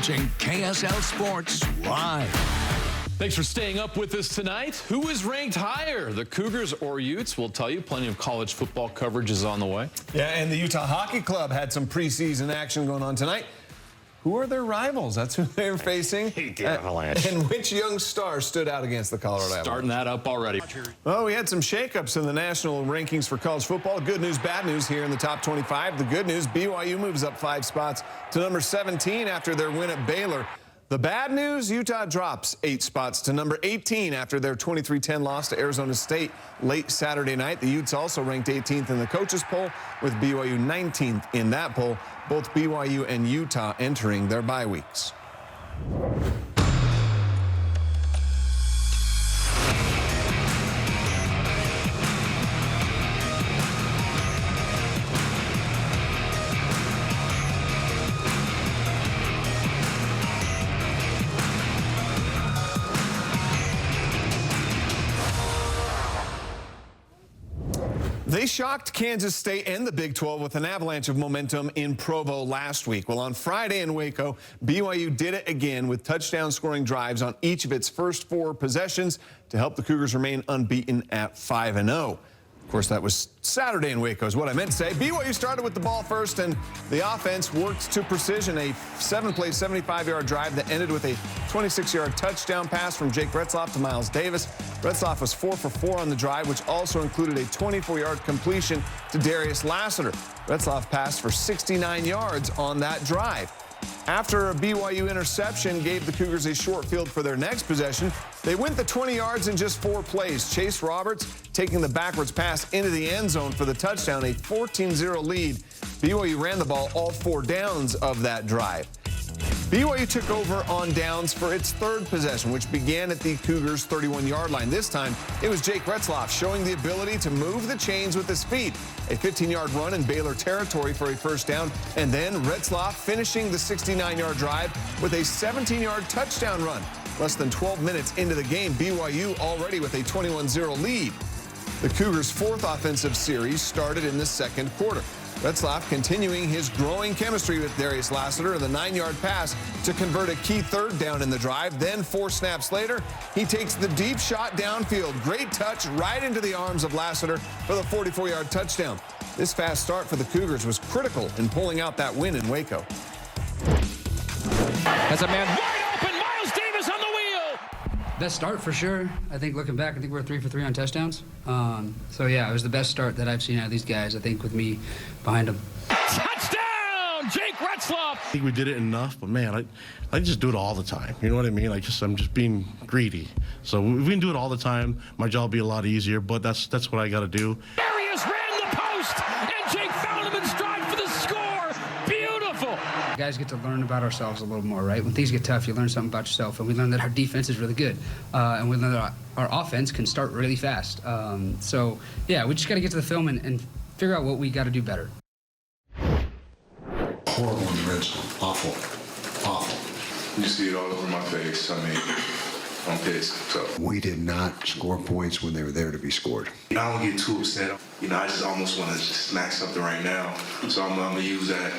watching KSL Sports Live. Thanks for staying up with us tonight. Who is ranked higher, the Cougars or Utes? We'll tell you. Plenty of college football coverage is on the way. Yeah, and the Utah Hockey Club had some preseason action going on tonight. Who are their rivals? That's who they're facing. The Avalanche. And which young star stood out against the Colorado Avalanche? Starting that up already. Well, we had some shakeups in the national rankings for college football. Good news, bad news here in the top 25. The good news, BYU moves up 5 spots to number 17 after their win at Baylor. The bad news, Utah drops 8 spots to number 18 after their 23-10 loss to Arizona State late Saturday night. The Utes also ranked 18th in the coaches poll, with BYU 19th in that poll. Both BYU and Utah entering their bye weeks. They shocked Kansas State and the Big 12 with an avalanche of momentum in Provo last week. Well, on Friday in Waco, BYU did it again with touchdown-scoring drives on each of its first 4 possessions to help the Cougars remain unbeaten at 5-0. Of course, that was Saturday in Waco is what I meant to say. BYU started with the ball first, and the offense worked to precision. A 7-play, 75-yard drive that ended with a 26-yard touchdown pass from Jake Retzloff to Miles Davis. Retzloff was 4 for 4 on the drive, which also included a 24-yard completion to Darius Lassiter. Retzloff passed for 69 yards on that drive. After a BYU interception gave the Cougars a short field for their next possession, they went the 20 yards in just 4 plays. Chase Roberts taking the backwards pass into the end zone for the touchdown, a 14-0 lead. BYU ran the ball all 4 downs of that drive. BYU took over on downs for its 3rd possession, which began at the Cougars' 31-yard line. This time, it was Jake Retzloff showing the ability to move the chains with his feet. A 15-yard run in Baylor territory for a first down, and then Retzloff finishing the 69-yard drive with a 17-yard touchdown run. Less than 12 minutes into the game, BYU already with a 21-0 lead. The Cougars' 4th offensive series started in the 2nd quarter. Retzloff continuing his growing chemistry with Darius Lassiter, the 9-yard pass to convert a key 3rd down in the drive. Then 4 snaps later, he takes the deep shot downfield. Great touch right into the arms of Lassiter for the 44-yard touchdown. This fast start for the Cougars was critical in pulling out that win in Waco. As a man wide open, Miles Davis on the wheel. Best start for sure. I think looking back, I think we're 3 for 3 on touchdowns. So yeah, it was the best start that I've seen out of these guys. I think with me behind them. Touchdown, Jake Retzloff. I think we did it enough, but man, I just do it all the time. You know what I mean? I'm just being greedy. So if we can do it all the time, my job will be a lot easier. But that's what I got to do. Arias ran the post, and Jake found him in stride for the score. Beautiful. Guys get to learn about ourselves a little more, right? When things get tough, you learn something about yourself, and we learn that our defense is really good, and we learn that our offense can start really fast. So yeah, we just got to get to the film and figure out what we got to do better. Horrible in the red zone. Awful. You see it all over my face. I mean, I'm pissed. So We did not score points when they were there to be scored. I don't get too upset. You know, I just almost want to just smack something right now. So I'm gonna use that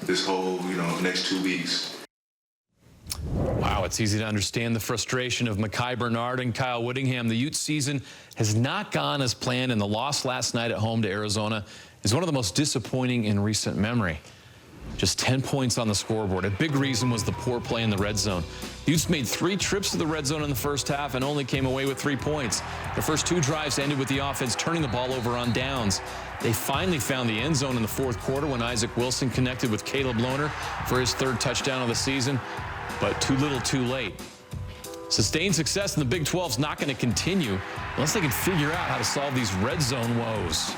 this whole, next 2 weeks. Wow, it's easy to understand the frustration of Mekhi Bernard and Kyle Whittingham. The Utes season has not gone as planned, and the loss last night at home to Arizona is one of the most disappointing in recent memory. Just 10 points on the scoreboard. A big reason was the poor play in the red zone. The Utes made 3 trips to the red zone in the first half and only came away with 3 points. The first 2 drives ended with the offense turning the ball over on downs. They finally found the end zone in the 4th quarter when Isaac Wilson connected with Caleb Lohner for his 3rd touchdown of the season, but too little too late. Sustained success in the Big 12 is not going to continue unless they can figure out how to solve these red zone woes.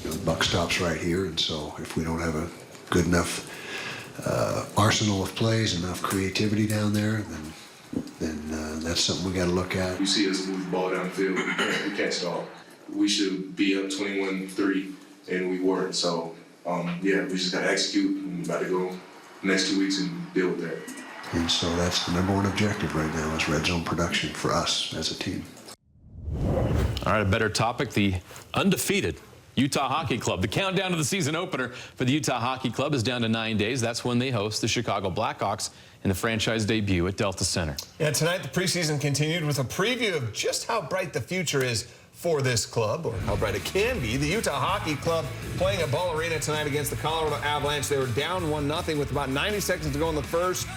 The buck stops right here, and so if we don't have a good enough arsenal of plays, enough creativity down there, then that's something we got to look at. You see us move the ball down the field, we can't stall. We should be up 21-3, and we weren't. So, yeah, we just got to execute. We're about to go the next 2 weeks and deal with that. And so that's the #1 objective right now is red zone production for us as a team. All right, a better topic, the undefeated Utah Hockey Club. The countdown to the season opener for the Utah Hockey Club is down to 9 days. That's when they host the Chicago Blackhawks in the franchise debut at Delta Center. Yeah, tonight the preseason continued with a preview of just how bright the future is for this club, or how bright it can be. The Utah Hockey Club playing at Ball Arena tonight against the Colorado Avalanche. They were down 1-0 with about 90 seconds to go in the first.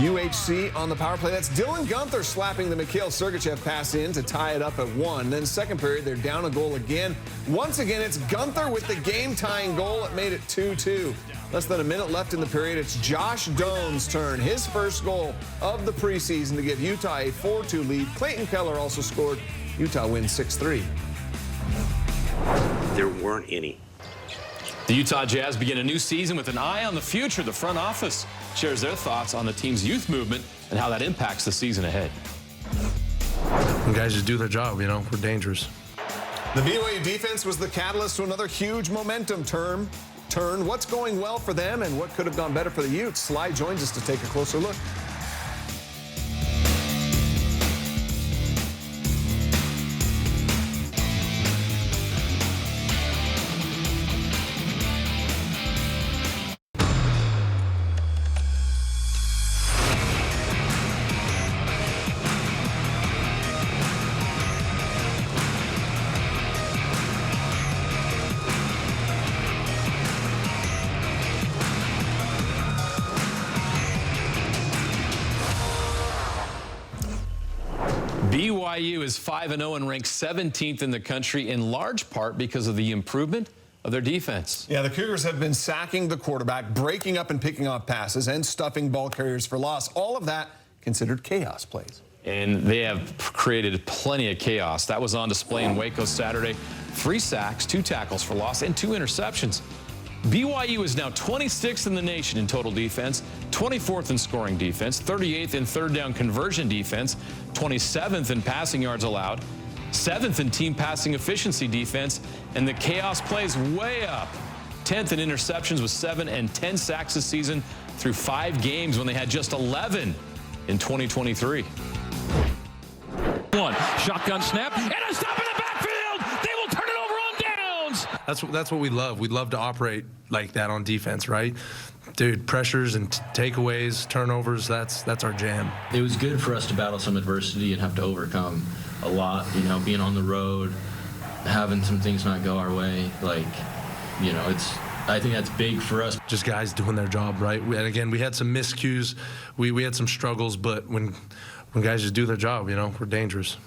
UHC on the power play. That's Dylan Gunther slapping the Mikhail Sergachev pass in to tie it up at 1. Then second period, they're down a goal again. Once again, it's Gunther with the game-tying goal. It made it 2-2. Less than a minute left in the period. It's Josh Doan's turn. His first goal of the preseason to give Utah a 4-2 lead. Clayton Keller also scored. Utah wins 6-3. There weren't any. The Utah Jazz begin a new season with an eye on the future. The front office shares their thoughts on the team's youth movement and how that impacts the season ahead. You guys just do their job, you know, we're dangerous. The BYU defense was the catalyst to another huge momentum turn. What's going well for them and what could have gone better for the Utes? Sly joins us to take a closer look. BYU is 5-0 and ranked 17th in the country, in large part because of the improvement of their defense. Yeah, the Cougars have been sacking the quarterback, breaking up and picking off passes, and stuffing ball carriers for loss. All of that considered chaos plays. And they have created plenty of chaos. That was on display in Waco Saturday. 3 sacks, 2 tackles for loss, and 2 interceptions. BYU is now 26th in the nation in total defense, 24th in scoring defense, 38th in third down conversion defense, 27th in passing yards allowed, 7th in team passing efficiency defense, and the chaos plays way up. 10th in interceptions with 7 and 10 sacks this season through 5 games when they had just 11 in 2023. Shotgun snap and a stop in the backfield. They will turn it over on downs. That's what we love. We love to operate like that on defense, right? Dude, pressures and takeaways, turnovers, that's our jam. It was good for us to battle some adversity and have to overcome a lot, you know, being on the road, having some things not go our way. Like, you know, I think that's big for us. Just guys doing their job, right? And again, we had some miscues. We had some struggles, but when guys just do their job, you know, we're dangerous.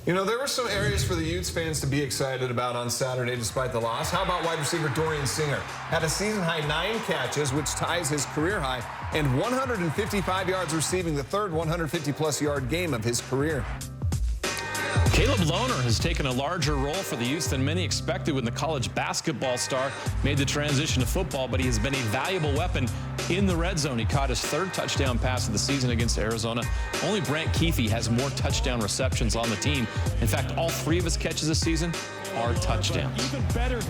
You know, there were some areas for the Utes fans to be excited about on Saturday despite the loss. How about wide receiver Dorian Singer? Had a season-high 9 catches, which ties his career high, and 155 yards receiving, the third 150-plus yard game of his career. Caleb Lohner has taken a larger role for the Utes than many expected when the college basketball star made the transition to football, but he has been a valuable weapon in the red zone. He caught his 3rd touchdown pass of the season against Arizona. Only Brant Keefe has more touchdown receptions on the team. In fact, all 3 of his catches this season are touchdowns. Even better.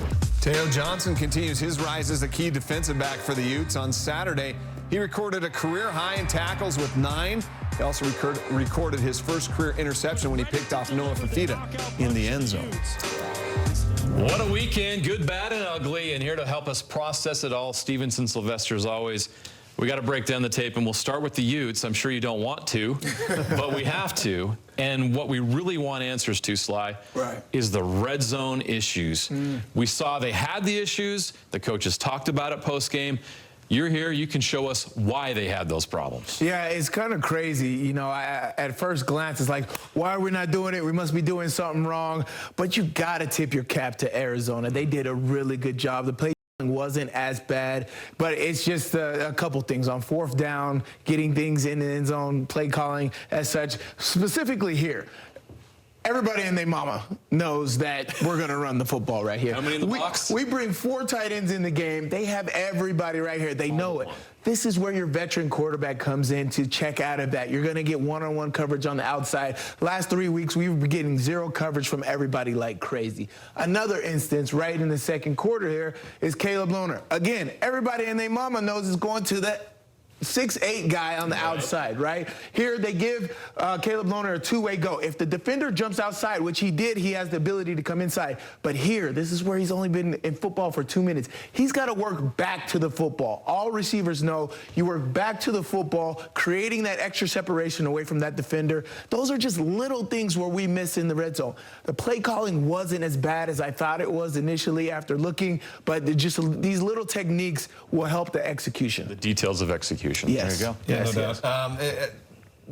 Teo Johnson continues his rise as a key defensive back for the Utes. On Saturday, he recorded a career high in tackles with 9. He also recorded his first career interception when he picked off Noah Fafita in the end zone. What a weekend, good, bad, and ugly. And here to help us process it all, Stevenson Sylvester, as always. We got to break down the tape, and we'll start with the Utes. I'm sure you don't want to, but we have to. And what we really want answers to, Sly, is the red zone issues. We saw they had the issues. The coaches talked about it post-game. You're here, you can show us why they had those problems. Yeah, it's kind of crazy. You know, at first glance, it's like, why are we not doing it? We must be doing something wrong. But you got to tip your cap to Arizona. They did a really good job. The play wasn't as bad, but it's just a couple things on 4th down, getting things in the end zone, play calling as such, specifically here. Everybody and their mama knows that we're going to run the football right here. How many in the box? We bring 4 tight ends in the game. They have everybody right here. They know it. This is where your veteran quarterback comes in to check out of that. You're going to get one-on-one coverage on the outside. Last 3 weeks, we were getting 0 coverage from everybody like crazy. Another instance right in the second quarter here is Caleb Lohner. Again, everybody and their mama knows it's going to the 6'8" guy on the outside, right? Here they give Caleb Lohner a two-way go. If the defender jumps outside, which he did, he has the ability to come inside. But here, this is where he's only been in football for 2 minutes. He's got to work back to the football. All receivers know you work back to the football, creating that extra separation away from that defender. Those are just little things where we miss in the red zone. The play calling wasn't as bad as I thought it was initially after looking, but just these little techniques will help the execution. The details of execution. Yes. There you go. Yes, No yes. doubt.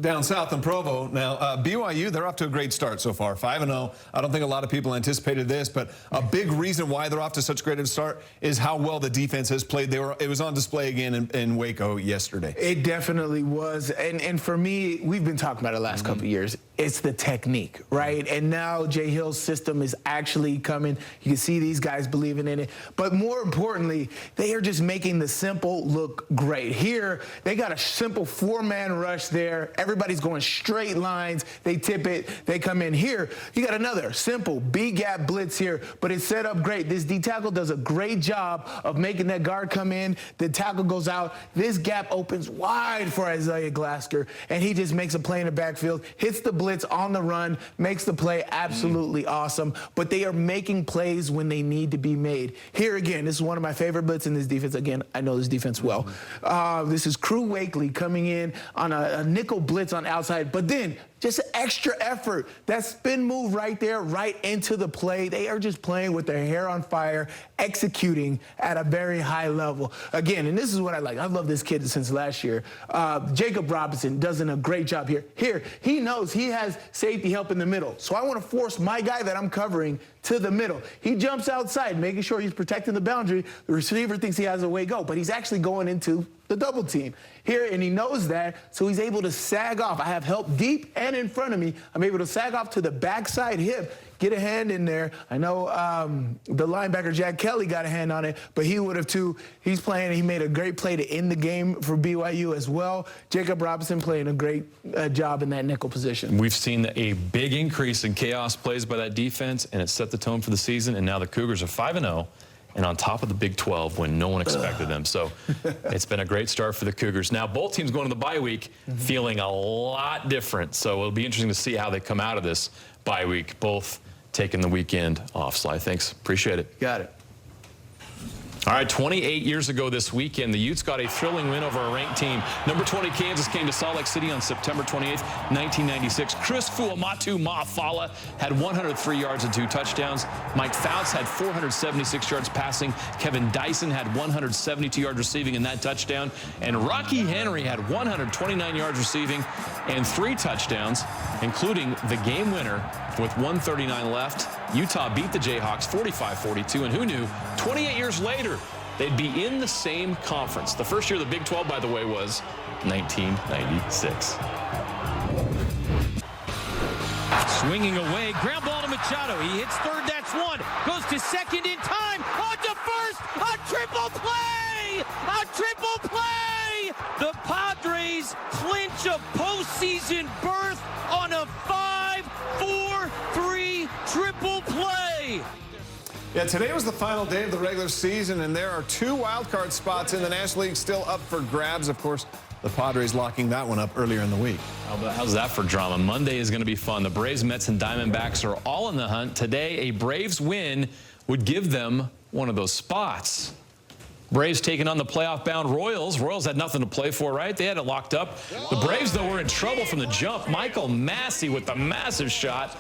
Down south in Provo now, BYU, they're off to a great start so far, 5-0. I don't think a lot of people anticipated this, but a big reason why they're off to such a great start is how well the defense has played. It was on display again in Waco yesterday. It definitely was. And for me, we've been talking about it the last couple of years. It's the technique, right? And now Jay Hill's system is actually coming. You can see these guys believing in it. But more importantly, they are just making the simple look great. Here, they got a simple four-man rush there. Everybody's going straight lines. They tip it. They come in. Here, you got another simple B-gap blitz here, but it's set up great. This D-tackle does a great job of making that guard come in. The tackle goes out. This gap opens wide for Isaiah Glasker, and he just makes a play in the backfield, hits the blitz on the run, makes the play absolutely awesome. But they are making plays when they need to be made. Here again, this is one of my favorite blitz in this defense. Again, I know this defense well. This is Crew Wakely coming in on a nickel blitz on outside, but then just extra effort. That spin move right there, right into the play. They are just playing with their hair on fire, executing at a very high level. Again, and this is what I like. I love this kid since last year. Jacob Robinson does a great job here. Here, he knows he has safety help in the middle. So I want to force my guy that I'm covering to the middle. He jumps outside, making sure he's protecting the boundary. The receiver thinks he has a way to go, but he's actually going into the double team here, and he knows that, so he's able to sag off. I have help deep and in front of me. I'm able to sag off to the backside hip, get a hand in there. I know the linebacker, Jack Kelly, got a hand on it, but he would have too. He's playing. He made a great play to end the game for BYU as well. Jacob Robinson playing a great job in that nickel position. We've seen a big increase in chaos plays by that defense, and it set the tone for the season, and now the Cougars are 5-0. And on top of the Big 12 when no one expected them. So it's been a great start for the Cougars. Now, both teams going to the bye week feeling a lot different. So it'll be interesting to see how they come out of this bye week, both taking the weekend off. Sly, thanks. Appreciate it. Got it. All right, 28 years ago this weekend, the Utes got a thrilling win over a ranked team. Number 20 Kansas came to Salt Lake City on September 28th, 1996. Chris Fuamatu Ma'afala had 103 yards and 2 touchdowns. Mike Fouts had 476 yards passing. Kevin Dyson had 172 yards receiving in that touchdown. And Rocky Henry had 129 yards receiving and 3 touchdowns, including the game winner with 1:39 left. Utah beat the Jayhawks 45-42, and who knew, 28 years later, they'd be in the same conference. The first year of the Big 12, by the way, was 1996. Swinging away, ground ball to Machado. He hits third, that's 1. Goes to second in time. On to first, a triple play! A triple play! The Padres clinch a postseason berth on a 5-4-3 triple play. Yeah, today was the final day of the regular season, and there are 2 wildcard spots in the National League still up for grabs. Of course, the Padres locking that one up earlier in the week. How's that for drama? Monday is going to be fun. The Braves, Mets, and Diamondbacks are all in the hunt. Today, a Braves win would give them one of those spots. Braves taking on the playoff-bound Royals. Royals had nothing to play for, right? They had it locked up. The Braves, though, were in trouble from the jump. Michael Massey with the massive shot.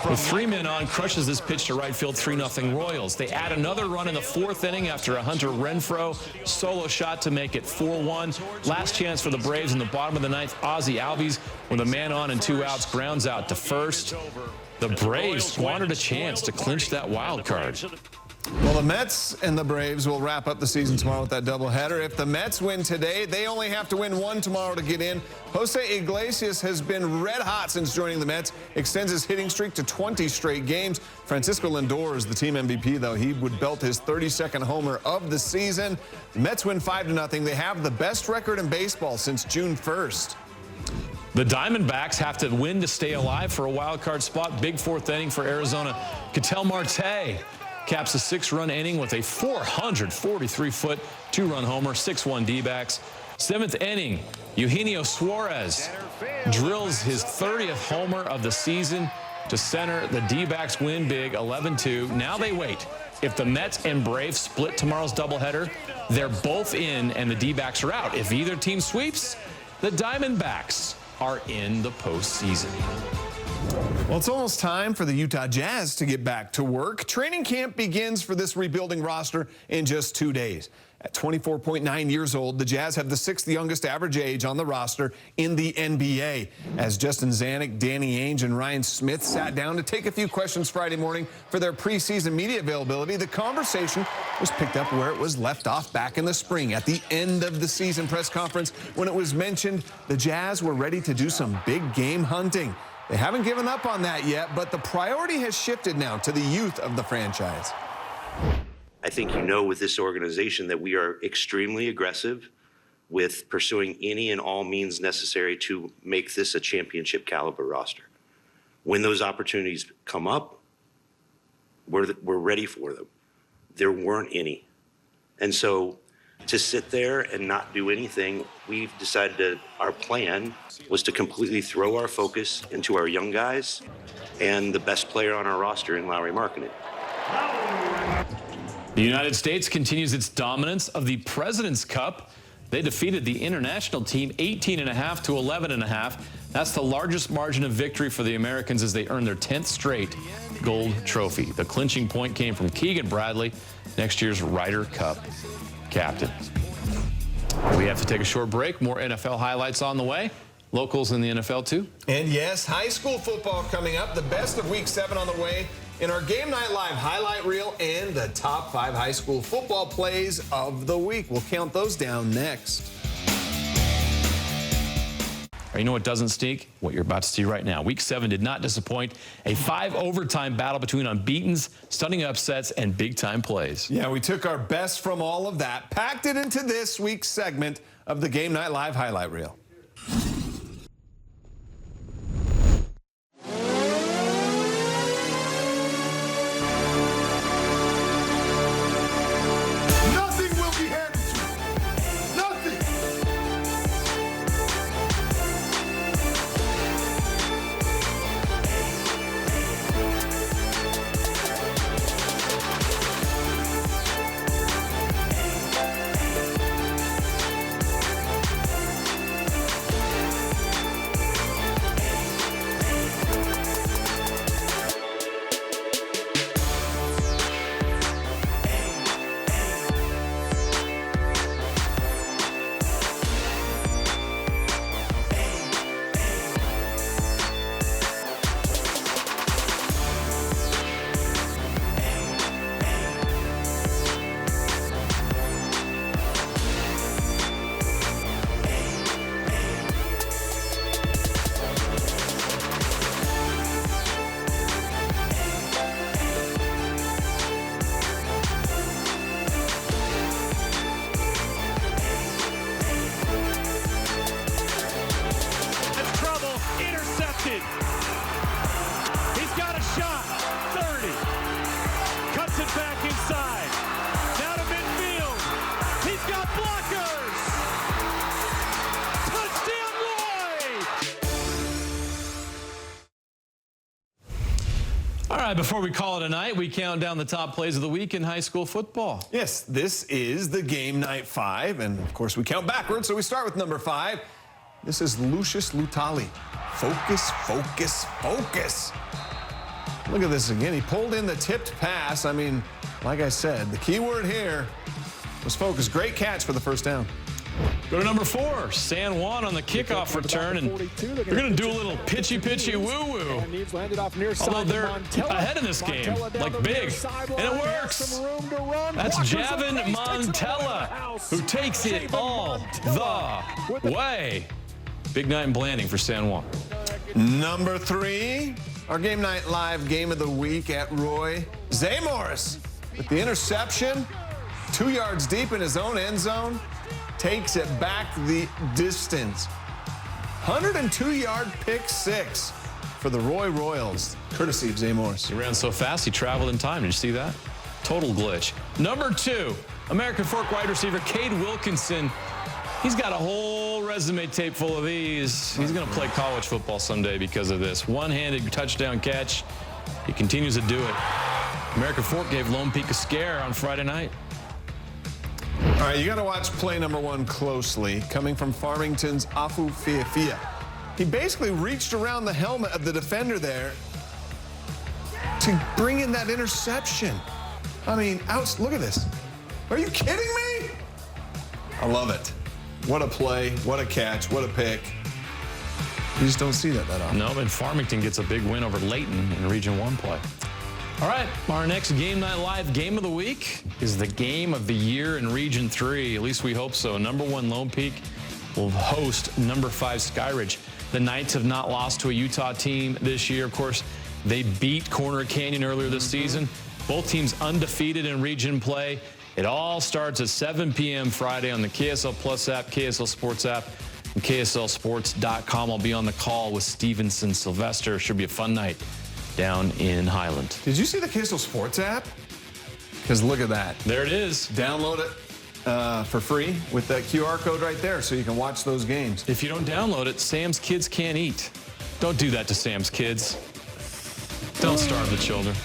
With 3 men on, crushes this pitch to right field, 3-0 Royals. They add another run in the 4th inning after a Hunter Renfroe solo shot to make it 4-1. Last chance for the Braves in the bottom of the 9th. Ozzie Albies, with a man on and 2 outs, grounds out to first. The Braves squandered a chance to clinch that wild card. Well, the Mets and the Braves will wrap up the season tomorrow with that doubleheader. If the Mets win today, they only have to win 1 tomorrow to get in. Jose Iglesias has been red hot since joining the Mets, extends his hitting streak to 20 straight games. Francisco Lindor is the team MVP, though. He would belt his 32nd homer of the season. The Mets win 5-0. They have the best record in baseball since June 1st. The Diamondbacks have to win to stay alive for a wild card spot. Big 4th inning for Arizona. Ketel Marte caps a 6-run inning with a 443-foot 2-run homer, 6-1 D-backs. Seventh inning, Eugenio Suarez drills his 30th homer of the season to center. The D-backs win big, 11-2. Now they wait. If the Mets and Braves split tomorrow's doubleheader, they're both in and the D-backs are out. If either team sweeps, the Diamondbacks are in the postseason. Well, it's almost time for the Utah Jazz to get back to work. Training camp begins for this rebuilding roster in just 2 days. At 24.9 years old, the Jazz have the 6th youngest average age on the roster in the NBA. As Justin Zanuck, Danny Ainge, and Ryan Smith sat down to take a few questions Friday morning for their preseason media availability, the conversation was picked up where it was left off back in the spring at the end of the season press conference when it was mentioned the Jazz were ready to do some big game hunting. They haven't given up on that yet, but the priority has shifted now to the youth of the franchise. I think with this organization that we are extremely aggressive with pursuing any and all means necessary to make this a championship caliber roster. When those opportunities come up, we're ready for them. There weren't any. And so to sit there and not do anything, we've decided that our plan was to completely throw our focus into our young guys and the best player on our roster in Lauri Markkanen. The United States continues its dominance of the President's Cup. They defeated the international team 18.5 to 11.5. That's the largest margin of victory for the Americans as they earn their 10th straight gold trophy. The clinching point came from Keegan Bradley, next year's Ryder Cup captain. We have to take a short break. More NFL highlights on the way. Locals in the NFL, too. And yes, high school football coming up. The best of Week 7 on the way in our Game Night Live highlight reel and the top 5 high school football plays of the week. We'll count those down next. You know what doesn't stink? What you're about to see right now. Week 7 did not disappoint. A 5-overtime battle between unbeatens, stunning upsets, and big-time plays. Yeah, we took our best from all of that, packed it into this week's segment of the Game Night Live highlight reel. All right, before we call it a night, we count down the top plays of the week in high school football. Yes, this is the Game Night 5, and of course we count backwards, so we start with number 5. This is Lucius Lutali. Focus, focus, focus. Look at this again. He pulled in the tipped pass. I mean, like I said, the key word here was focus. Great catch for the first down. Go to number 4, San Juan on the kickoff return, and they're going to do a little pitchy woo-woo. Although they're ahead in this game, like big, and it works. That's Javin Montella, who takes it all the way. Big night in Blanding for San Juan. Number 3, our Game Night Live game of the week at Roy. Zay Morris with the interception, 2 yards deep in his own end zone. Takes it back the distance. 102-yard pick 6 for the Roy Royals, courtesy of Zay Morris. He ran so fast, he traveled in time. Did you see that? Total glitch. Number 2, American Fork wide receiver Cade Wilkinson. He's got a whole resume tape full of these. He's going to play college football someday because of this. One-handed touchdown catch. He continues to do it. American Fork gave Lone Peak a scare on Friday night. All right, you got to watch play number 1 closely. Coming from Farmington's Afu Fiafia. He basically reached around the helmet of the defender there to bring in that interception. I mean, look at this. Are you kidding me? I love it. What a play, what a catch, what a pick. You just don't see that often. No, and Farmington gets a big win over Layton in Region 1 play. All right, our next Game Night Live game of the week is the game of the year in Region 3. At least we hope so. Number 1 Lone Peak will host number 5 Skyridge. The Knights have not lost to a Utah team this year. Of course, they beat Corner Canyon earlier this season. Both teams undefeated in region play. It all starts at 7 p.m. Friday on the KSL Plus app, KSL Sports app, and KSLSports.com. I'll be on the call with Stevenson Sylvester. Should be a fun night down in Highland. Did you see the KSL Sports app? Because look at that. There it is. Download it for free with that QR code right there so you can watch those games. If you don't download it, Sam's kids can't eat. Don't do that to Sam's kids. Don't starve the children.